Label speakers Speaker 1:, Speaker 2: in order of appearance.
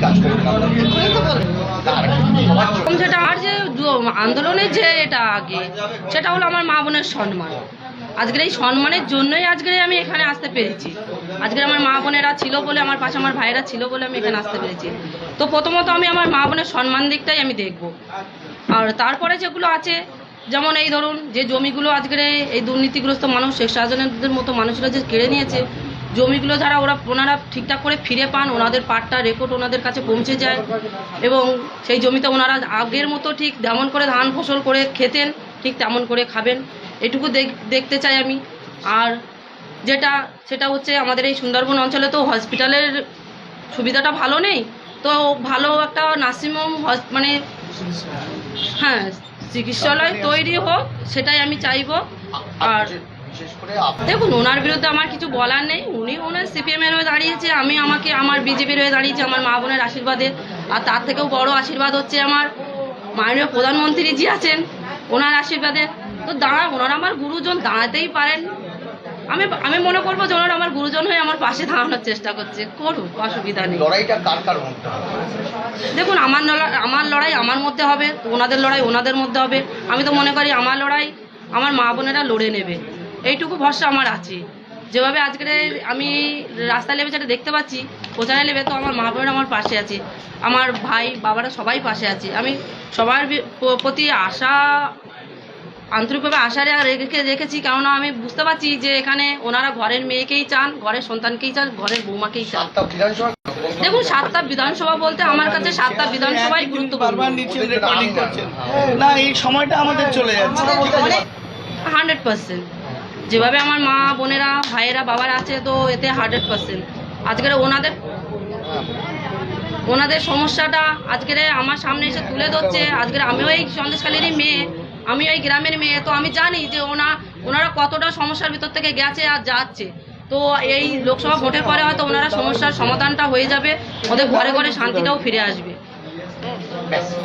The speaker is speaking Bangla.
Speaker 1: কাজ করবেন
Speaker 2: যেটা আর যে আন্দোলনের যে এটা আগে সেটা হলো আমার মা বোনের সম্মান। আজকের এই সম্মানের জন্যই আজকের আমি এখানে আসতে পেরেছি। আজকের আমার মা বোনেরা ছিল বলে, আমার পাশে আমার ভাইরা ছিল বলে আমি এখানে আসতে পেরেছি। তো প্রথমত আমি আমার মা বোনের সম্মান দিকটাই আমি দেখব। আর তারপরে যেগুলো আছে, যেমন এই ধরুন যে জমিগুলো আজকের এই দুর্নীতিগ্রস্ত মানুষ, শেখ শাহজাহানের মতো মানুষরা যে কেড়ে নিয়েছে, জমিগুলো যারা ওনারা ঠিকঠাক করে ফিরে পান, ওনাদের পাট্টা রেকর্ড ওনাদের কাছে পৌঁছে যায় এবং সেই জমিতে ওনারা আগের মতো ঠিক যেমন করে ধান ফসল করে খেতেন ঠিক তেমন করে খাবেন, এটুকু দেখতে চাই আমি। আর সেটা হচ্ছে আমাদের এই সুন্দরবন অঞ্চলে তো হসপিটালের সুবিধাটা ভালো নেই, তো ভালো একটা নার্সিংহোম মানে হ্যাঁ চিকিৎসালয় তৈরি হোক, সেটাই আমি চাইবো। আর দেখুন, ওনার বিরুদ্ধে আমার কিছু বলার নেই। ওনার সিপিএম এর হয়ে দাঁড়িয়েছে, আমি আমার বিজেপির হয়ে দাঁড়িয়েছি আমার মা বোনের আশীর্বাদে। আর তার থেকেও বড় আশীর্বাদ হচ্ছে আমার মাননীয় প্রধানমন্ত্রী জি আছেন, ওনার আশীর্বাদে। তো ওনারা আমার গুরুজন, দাঁড়াতেই পারেন। আমি মনে করবো যে ওনারা আমার গুরুজন হয়ে আমার পাশে দাঁড়ানোর চেষ্টা করছে, করুক, অসুবিধা নেই।
Speaker 1: লড়াইটা কার মধ্যে?
Speaker 2: দেখুন, আমার লড়াই আমার মধ্যে হবে, ওনাদের লড়াই ওনাদের মধ্যে হবে। আমি তো মনে করি আমার লড়াই আমার মা বোনেরা লড়ে নেবে, এইটুকু ভরসা আমার আছে। যেভাবে আজকের আমি রাস্তায় লেবে যেটা দেখতে পাচ্ছি, প্রচারে লেবে, তো আমার মা বোনেরা আমার পাশে আছে, আমার ভাই বাবারা সবাই পাশে আছে। আমি সবার প্রতি আন্তরিকভাবে আশা রেখেছি, কেননা আমি বুঝতে পারছি যে এখানে ওনারা ঘরের মেয়েকেই চান, ঘরের সন্তানকেই চান, ঘরের বৌমাকেই চান। দেখুন, 7টা বিধানসভা বলতে আমার কাছে 7টা বিধানসভাই গুরুত্বপূর্ণ।
Speaker 3: না, এই সময়টা আমাদের চলে যাচ্ছে
Speaker 2: 100%। যেভাবে আমার মা বোনেরা ভাইয়েরা বাবারা আছে, তো এতে 100%। আজকের ওনাদের সমস্যাটা আজকের আমার সামনে এসে তুলে ধরছে। আজকের আমিও এই সন্দেশখালীরই মেয়ে, আমিও এই গ্রামের মেয়ে, তো আমি জানি যে ওনারা কতটা সমস্যার ভিতর থেকে গেছে আর যাচ্ছে। তো এই লোকসভা ভোটের পরে হয়তো ওনারা সমস্যার সমাধানটা হয়ে যাবে, ওদের ঘরে ঘরে শান্তিটাও ফিরে আসবে।